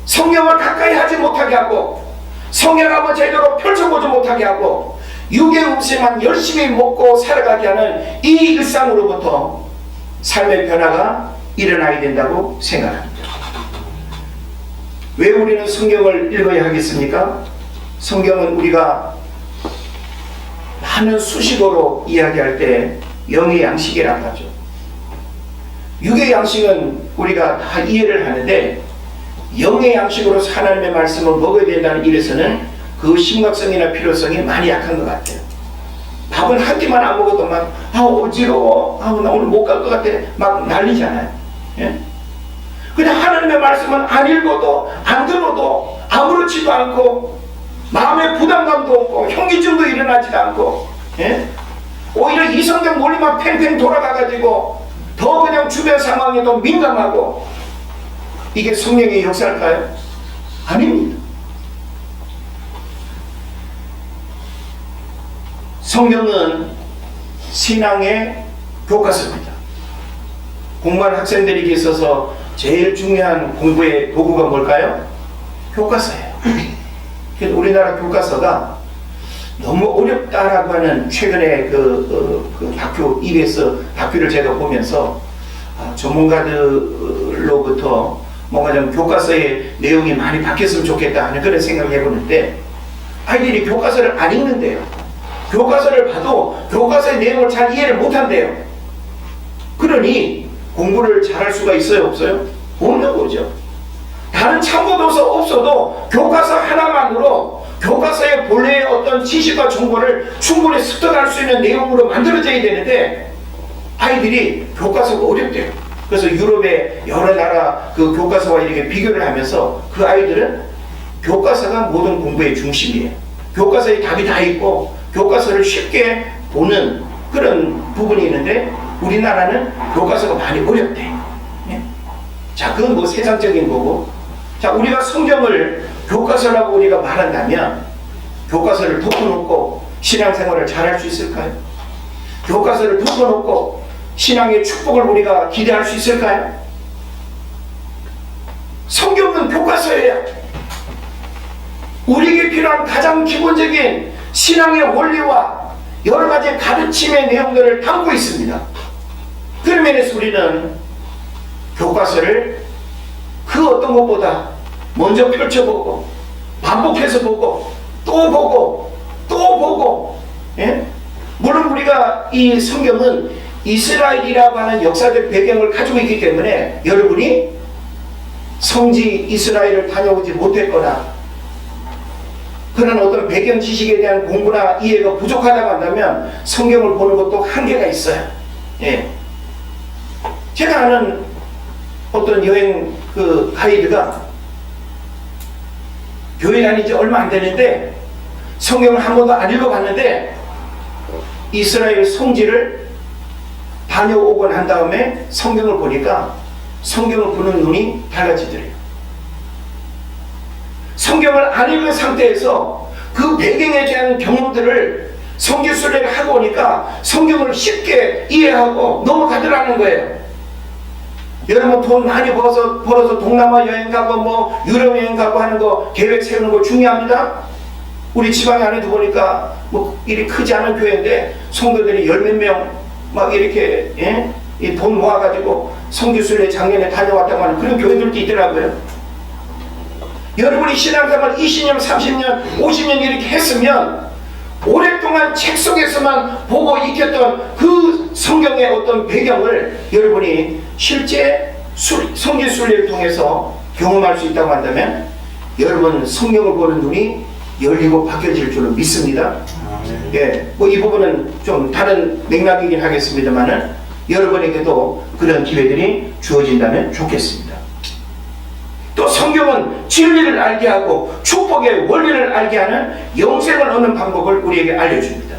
성경을 가까이 하지 못하게 하고 성경 한번 제대로 펼쳐보지 못하게 하고 육의 음식만 열심히 먹고 살아가게 하는 이 일상으로부터 삶의 변화가 일어나야 된다고 생각합니다. 왜 우리는 성경을 읽어야 하겠습니까? 성경은 우리가 많은 수식어로 이야기할 때 영의 양식이라고 하죠. 육의 양식은 우리가 다 이해를 하는데 영의 양식으로 하나님의 말씀을 먹어야 된다는 일에서는 그 심각성이나 필요성이 많이 약한 것 같아요. 밥은 한 끼만 안 먹어도 막 어지러워, 나 오늘 못 갈 것 같아, 막 난리잖아요. 예? 근데 하나님의 말씀은 안 읽어도 안 들어도 아무렇지도 않고 마음의 부담감도 없고 현기증도 일어나지도 않고, 예? 오히려 이 성경 논리만 팽팽 돌아가가지고 더 그냥 주변 상황에 더 민감하고, 이게 성령의 역사일까요? 아닙니다. 성경은 신앙의 교과서입니다. 공부하는 학생들에게 있어서 제일 중요한 공부의 도구가 뭘까요? 교과서예요. 그래서 우리나라 교과서가 너무 어렵다라고 하는 최근에 그 다큐, EBS 다큐를 제가 보면서 전문가들로부터 뭔가 좀 교과서의 내용이 많이 바뀌었으면 좋겠다 하는 그런 생각을 해보는데 아이들이 교과서를 안 읽는데요. 교과서를 봐도 교과서의 내용을 잘 이해를 못한대요. 그러니 공부를 잘할 수가 있어요, 없어요? 없는 거죠. 다른 참고도서 없어도 교과서 하나만으로 교과서의 본래의 어떤 지식과 정보를 충분히 습득할 수 있는 내용으로 만들어져야 되는데 아이들이 교과서가 어렵대요. 그래서 유럽의 여러 나라 그 교과서와 이렇게 비교를 하면서 그 아이들은 교과서가 모든 공부의 중심이에요. 교과서에 답이 다 있고 교과서를 쉽게 보는 그런 부분이 있는데 우리나라는 교과서가 많이 어렵대. 예? 자, 그건 뭐 세상적인 거고. 자, 우리가 성경을 교과서라고 우리가 말한다면 교과서를 덮어놓고 신앙생활을 잘할 수 있을까요? 교과서를 덮어놓고 신앙의 축복을 우리가 기대할 수 있을까요? 성경은 교과서예요. 우리에게 필요한 가장 기본적인 신앙의 원리와 여러 가지 가르침의 내용들을 담고 있습니다. 그런 면에서 우리는 교과서를 그 어떤 것보다 먼저 펼쳐보고 반복해서 보고 또 보고 또 보고, 예? 물론 우리가 이 성경은 이스라엘이라고 하는 역사적 배경을 가지고 있기 때문에 여러분이 성지 이스라엘을 다녀오지 못했거나 그런 어떤 배경 지식에 대한 공부나 이해가 부족하다고 한다면 성경을 보는 것도 한계가 있어요. 예. 제가 아는 어떤 여행 그 가이드가 교회 다닌 지 얼마 안 되는데 성경을 한 번도 안 읽어봤는데 이스라엘 성지를 다녀오고 난 다음에 성경을 보니까 성경을 보는 눈이 달라지더래요. 성경을 안 읽은 상태에서 그 배경에 대한 경험들을 성지순례를 하고 오니까 성경을 쉽게 이해하고 넘어가더라는 거예요. 여러분 돈 많이 벌어서 동남아 여행 가고 뭐 유럽 여행 가고 하는 거 계획 세우는 거 중요합니다. 우리 지방에 안에도 보니까 뭐 일이 크지 않은 교회인데 성도들이 열 몇 명 막 이렇게 예? 이 돈 모아가지고 성지순례 작년에 다녀왔다고 하는 그런 교회들도 있더라고요. 여러분이 신앙생활 20년, 30년, 50년 이렇게 했으면 오랫동안 책 속에서만 보고 익혔던 그 성경의 어떤 배경을 여러분이 실제 성지순례를 통해서 경험할 수 있다고 한다면 여러분 성경을 보는 눈이 열리고 바뀌어질 줄로 믿습니다. 예, 뭐 이 부분은 좀 다른 맥락이긴 하겠습니다만은 여러분에게도 그런 기회들이 주어진다면 좋겠습니다. 또 성경은 진리를 알게 하고 축복의 원리를 알게 하는 영생을 얻는 방법을 우리에게 알려줍니다.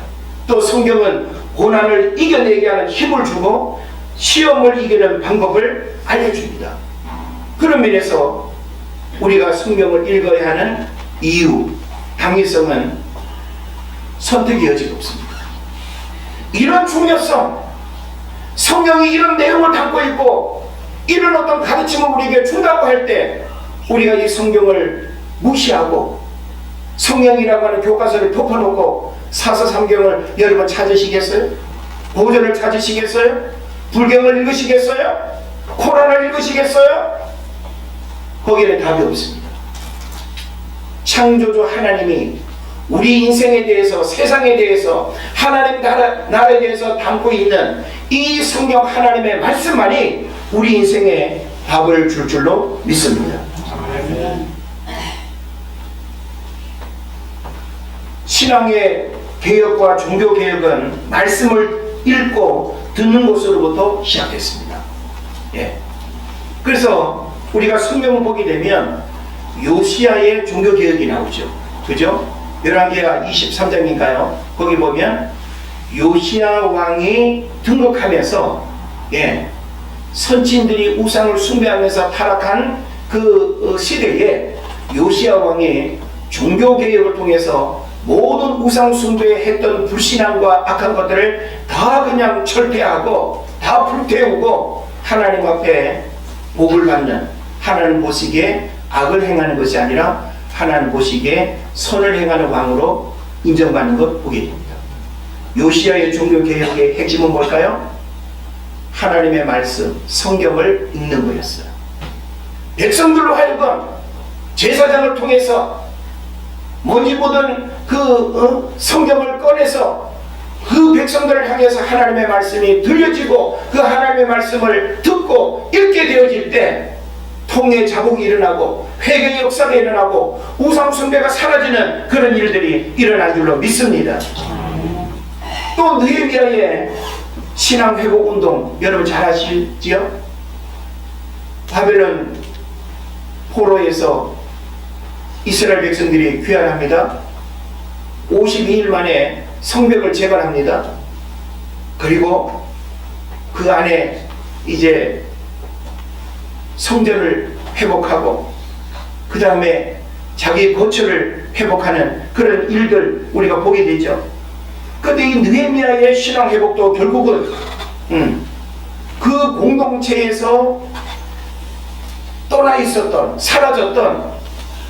또 성경은 고난을 이겨내게 하는 힘을 주고 시험을 이기는 방법을 알려줍니다. 그런 면에서 우리가 성경을 읽어야 하는 이유, 당위성은 선택의 여지가 없습니다. 이런 중요성, 성경이 이런 내용을 담고 있고 이런 어떤 가르침을 우리에게 준다고 할 때 우리가 이 성경을 무시하고 성경이라고 하는 교과서를 덮어놓고 사서삼경을 여러분 찾으시겠어요? 고전을 찾으시겠어요? 불경을 읽으시겠어요? 코란을 읽으시겠어요? 거기에는 답이 없습니다. 창조주 하나님이 우리 인생에 대해서, 세상에 대해서, 하나님 나라에 대해서 담고 있는 이 성경 하나님의 말씀만이 우리 인생에 답을 줄 줄로 믿습니다. 신앙의 개혁과 종교 개혁은 말씀을 읽고 듣는 것으로부터 시작했습니다. 예. 그래서 우리가 성경을 보게 되면 요시야의 종교 개혁이 나오죠. 그죠? 열왕기하 23장인가요? 거기 보면 요시야 왕이 등극하면서 예, 선진들이 우상을 숭배하면서 타락한 그 시대에 요시야 왕이 종교개혁을 통해서 모든 우상 숭배했던 불신앙과 악한 것들을 다 그냥 철폐하고 다 불태우고 하나님 앞에 복을 받는, 하나님 보시기에 악을 행하는 것이 아니라 하나님 보시기에 선을 행하는 왕으로 인정받는 것 보게 됩니다. 요시야의 종교개혁의 핵심은 뭘까요? 하나님의 말씀, 성경을 읽는 거였어요. 백성들로 하여금 제사장을 통해서 뭔지 모든 그 성경을 꺼내서 그 백성들을 향해서 하나님의 말씀이 들려지고 그 하나님의 말씀을 듣고 읽게 되어질 때 통의 자복이 일어나고 회개의 역사가 일어나고 우상 숭배가 사라지는 그런 일들이 일어날 줄로 믿습니다. 또 느헤미야의 신앙 회복 운동 여러분 잘 아시지요? 바벨론 포로에서 이스라엘 백성들이 귀환합니다. 52일 만에 성벽을 재건합니다. 그리고 그 안에 이제 성전을 회복하고 그 다음에 자기 거처를 회복하는 그런 일들 우리가 보게 되죠. 그런데 이 느헤미야의 신앙 회복도 결국은 그 공동체에서 떠나 있었던, 사라졌던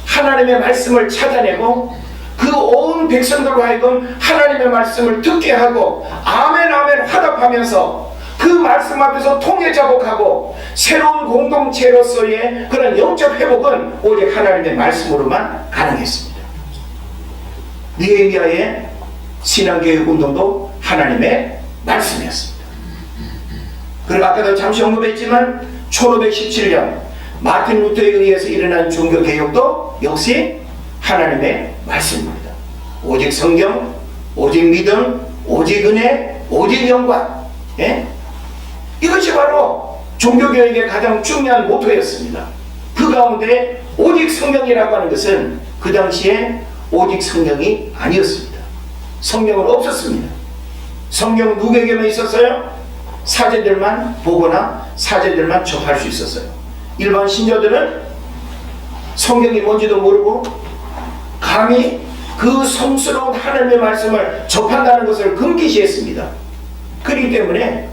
하나님의 말씀을 찾아내고 그 온 백성들로 하여금 하나님의 말씀을 듣게 하고 아멘 아멘 화답하면서 그 말씀 앞에서 통해 자복하고 새로운 공동체로서의 그런 영적 회복은 오직 하나님의 말씀으로만 가능했습니다. 느헤미야의 신앙교육 운동도 하나님의 말씀이었습니다. 그리고 아까도 잠시 언급했지만 1517년 마틴 루터에 의해서 일어난 종교개혁도 역시 하나님의 말씀입니다. 오직 성경, 오직 믿음, 오직 은혜, 오직 영광. 예? 이것이 바로 종교개혁의 가장 중요한 모토였습니다. 그 가운데 오직 성경이라고 하는 것은 그 당시에 오직 성경이 아니었습니다. 성경은 없었습니다. 성경은 누구에게만 있었어요? 사제들만 보거나 사제들만 접할 수 있었어요. 일반 신자들은 성경이 뭔지도 모르고 감히 그 성스러운 하나님의 말씀을 접한다는 것을 금기시했습니다. 그렇기 때문에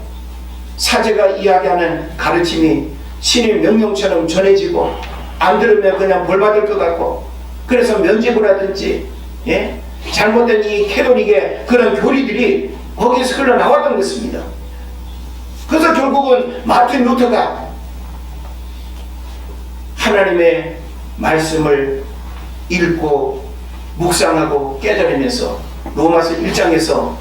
사제가 이야기하는 가르침이 신의 명령처럼 전해지고 안 들으면 그냥 벌받을 것 같고 그래서 면죄부를 하든지 잘못된 이 캐톨릭의 그런 교리들이 거기에서 흘러나왔던 것입니다. 그래서 결국은 마틴 루터가 하나님의 말씀을 읽고 묵상하고 깨달으면서 로마서 1장에서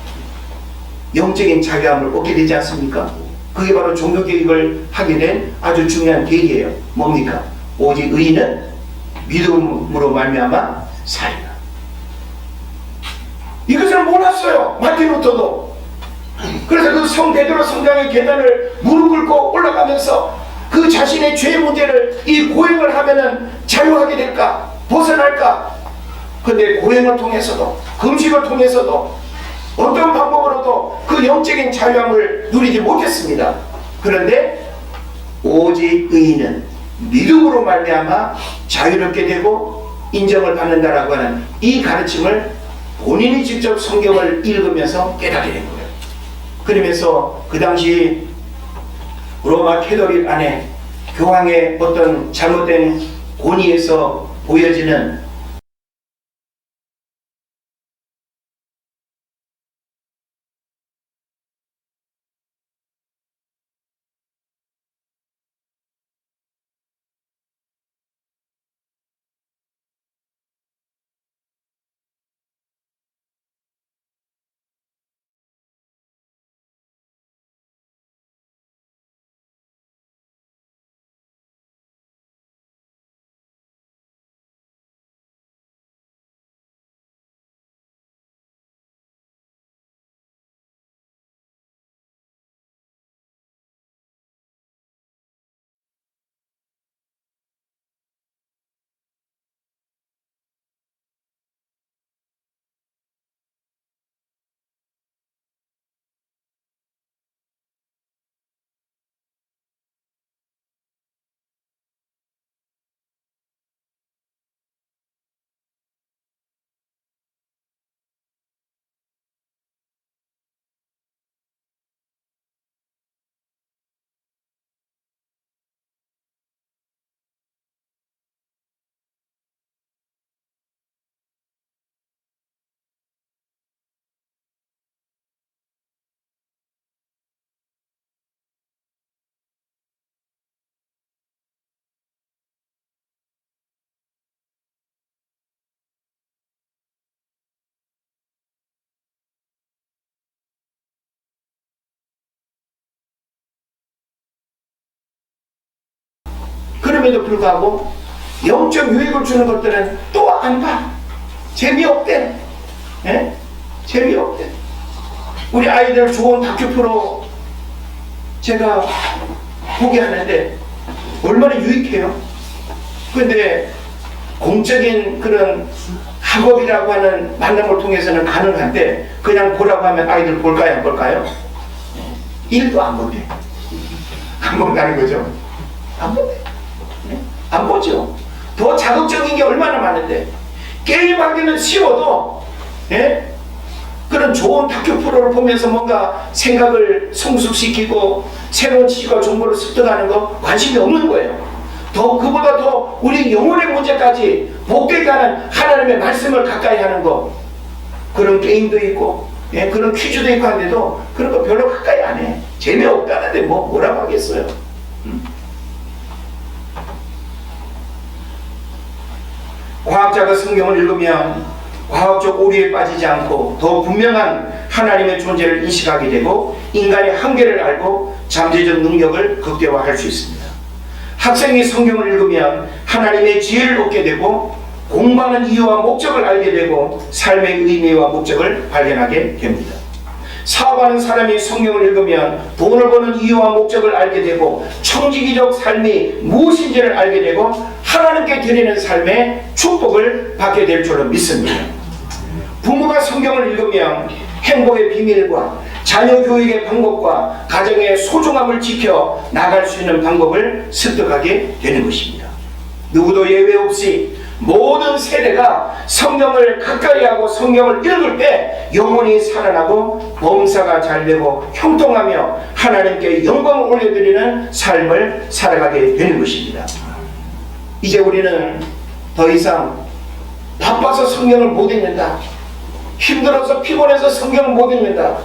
영적인 자유함을 얻게 되지 않습니까? 그게 바로 종교개혁을 하게 된 아주 중요한 계기예요. 뭡니까? 오직 의인은 믿음으로 말미암아 살리라. 이것을 몰랐어요. 마틴 루터도. 그래서 그 성 베드로 성당의 계단을 무릎 꿇고 올라가면서 그 자신의 죄 문제를 이 고행을 하면은 자유하게 될까? 벗어날까? 근데 고행을 통해서도 금식을 통해서도 어떤 방법으로도 그 영적인 자유함을 누리지 못했습니다. 그런데 오직 의인은 믿음으로 말미암아 자유롭게 되고 인정을 받는다라고 하는 이 가르침을 본인이 직접 성경을 읽으면서 깨닫게 된 거예요. 그러면서 그 당시 로마 캐톨릭 안에 교황의 어떤 잘못된 권위에서 보여지는 그럼에도 불구하고 영적 유익을 주는 것들은 또 안 봐. 재미없대. 재미없대. 우리 아이들 좋은 다큐 프로 제가 보게 하는데 얼마나 유익해요. 근데 공적인 그런 학업이라고 하는 만남을 통해서는 가능한데 그냥 보라고 하면 아이들 볼까요? 안 볼까요? 1도 안 본대. 안 본다는 거죠. 안 본대. 안 보죠. 더 자극적인 게 얼마나 많은데 게임하기는 쉬워도 그런 좋은 다큐 프로를 보면서 뭔가 생각을 성숙시키고 새로운 지식과 정보를 습득하는 거 관심이 없는 거예요. 더 그보다 더 우리 영혼의 문제까지 복되게 하는 하나님의 말씀을 가까이 하는 거, 그런 게임도 있고 그런 퀴즈도 있고 한데도 그런 거 별로 가까이 안 해. 재미없다는데 뭐라고 하겠어요. 과학자가 성경을 읽으면 과학적 오류에 빠지지 않고 더 분명한 하나님의 존재를 인식하게 되고 인간의 한계를 알고 잠재적 능력을 극대화할 수 있습니다. 학생이 성경을 읽으면 하나님의 지혜를 얻게 되고 공부하는 이유와 목적을 알게 되고 삶의 의미와 목적을 발견하게 됩니다. 사업하는 사람이 성경을 읽으면 돈을 버는 이유와 목적을 알게 되고 청지기적 삶이 무엇인지를 알게 되고 하나님께 드리는 삶의 축복을 받게 될 줄로 믿습니다. 부모가 성경을 읽으면 행복의 비밀과 자녀 교육의 방법과 가정의 소중함을 지켜 나갈 수 있는 방법을 습득하게 되는 것입니다. 누구도 예외 없이 모든 세대가 성경을 가까이 하고 성경을 읽을 때 영혼이 살아나고 범사가 잘되고 형통하며 하나님께 영광을 올려드리는 삶을 살아가게 되는 것입니다. 이제 우리는 더 이상 바빠서 성경을 못 읽는다, 힘들어서 피곤해서 성경을 못 읽는다,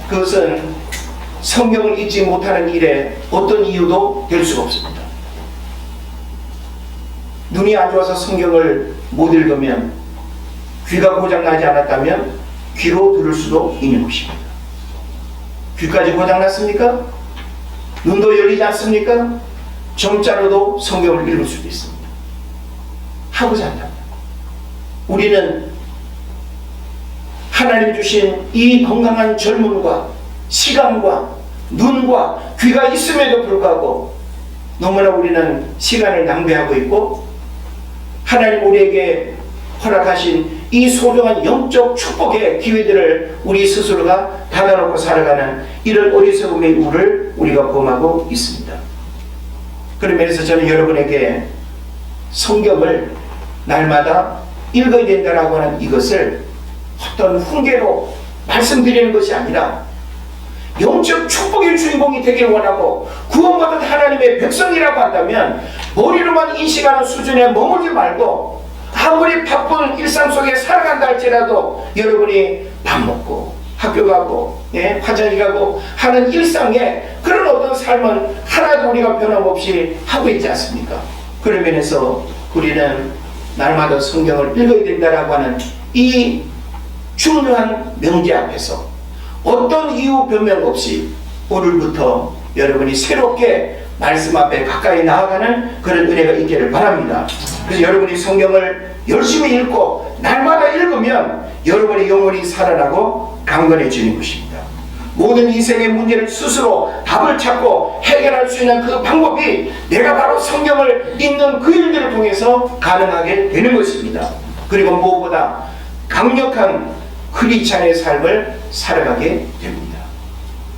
그것은 성경을 읽지 못하는 일에 어떤 이유도 될 수가 없습니다. 눈이 안 좋아서 성경을 못 읽으면, 귀가 고장나지 않았다면 귀로 들을 수도 있는 것입니다. 귀까지 고장났습니까? 눈도 열리지 않습니까? 점자로도 성경을 읽을 수도 있습니다. 하고자 한다면 우리는 하나님 주신 이 건강한 젊음과 시간과 눈과 귀가 있음에도 불구하고 너무나 우리는 시간을 낭비하고 있고 하나님 우리에게 허락하신 이 소중한 영적 축복의 기회들을 우리 스스로가 닫아놓고 살아가는 이런 어리석음의 우를 우리가 범하고 있습니다. 그런 면에서 저는 여러분에게 성경을 날마다 읽어야 된다라고 하는 이것을 어떤 훈계로 말씀드리는 것이 아니라 영적 축복의 주인공이 되길 원하고 구원받은 하나님의 백성이라고 한다면 머리로만 인식하는 수준에 머물지 말고 아무리 바쁜 일상 속에 살아간다 할지라도 여러분이 밥 먹고 학교 가고 화장실 가고 하는 일상에 그런 어떤 삶은 하나도 우리가 변함없이 하고 있지 않습니까? 그런 면에서 우리는 날마다 성경을 읽어야 된다라고 하는 이 중요한 명제 앞에서 어떤 이유 변명 없이 오늘부터 여러분이 새롭게 말씀 앞에 가까이 나아가는 그런 은혜가 있기를 바랍니다. 그래서 여러분이 성경을 열심히 읽고 날마다 읽으면 여러분의 영혼이 살아나고 강건해지는 것입니다. 모든 인생의 문제를 스스로 답을 찾고 해결할 수 있는 그 방법이 내가 바로 성경을 읽는 그 일들을 통해서 가능하게 되는 것입니다. 그리고 무엇보다 강력한 크리스찬의 삶을 살아가게 됩니다.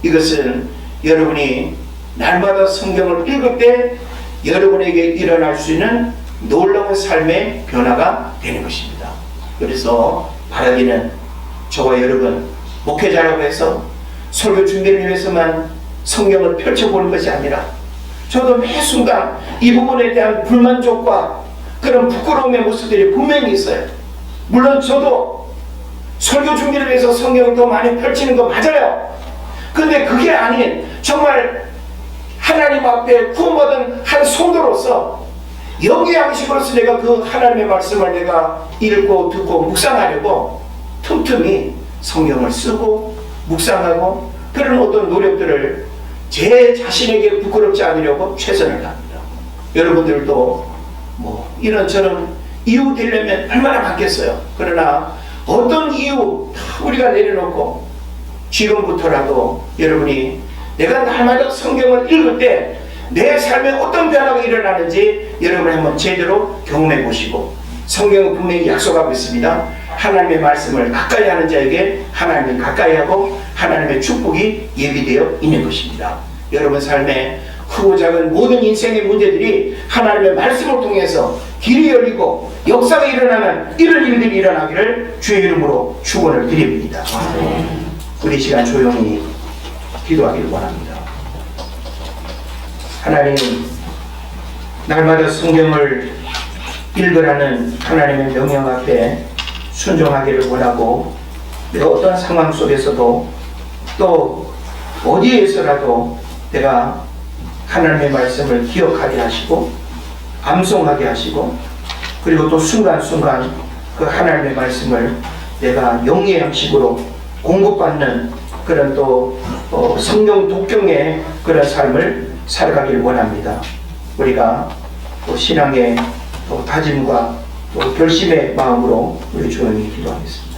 이것은 여러분이 날마다 성경을 읽을 때 여러분에게 일어날 수 있는 놀라운 삶의 변화가 되는 것입니다. 그래서 바라기는 저와 여러분 목회자라고 해서 설교 준비를 위해서만 성경을 펼쳐보는 것이 아니라 저도 매 순간 이 부분에 대한 불만족과 그런 부끄러움의 모습들이 분명히 있어요. 물론 저도 설교 준비를 위해서 성경을 더 많이 펼치는 거 맞아요. 근데 그게 아닌 정말 하나님 앞에 구원받은 한 성도로서 영의 양식으로서 내가 그 하나님의 말씀을 내가 읽고 듣고 묵상하려고 틈틈이 성경을 쓰고 묵상하고 그런 어떤 노력들을 제 자신에게 부끄럽지 않으려고 최선을 다합니다. 여러분들도 뭐 이런저런 이유 되려면 얼마나 많겠어요. 그러나 어떤 이유 다 우리가 내려놓고 지금부터라도 여러분이 내가 날마다 성경을 읽을 때 내 삶에 어떤 변화가 일어나는지 여러분 한번 제대로 경험해 보시고, 성경은 분명히 약속하고 있습니다. 하나님의 말씀을 가까이 하는 자에게 하나님이 가까이 하고 하나님의 축복이 예비되어 있는 것입니다. 여러분 삶에 크고 작은 모든 인생의 문제들이 하나님의 말씀을 통해서 길이 열리고 역사가 일어나는 이런 일들이 일어나기를 주의 이름으로 축원을 드립니다. 우리 시간 조용히 기도하기를 원합니다. 하나님, 날마다 성경을 읽으라는 하나님의 명령 앞에 순종하기를 원하고, 내가 어떤 상황 속에서도 또 어디에서라도 내가 하나님의 말씀을 기억하게 하시고 암송하게 하시고, 그리고 또 순간순간 그 하나님의 말씀을 내가 영의 양식으로 공급받는 그런 또 성경 독경의 그런 삶을 살아가길 원합니다. 우리가 또 신앙의 또 다짐과 또 결심의 마음으로 우리 조용히 기도하겠습니다.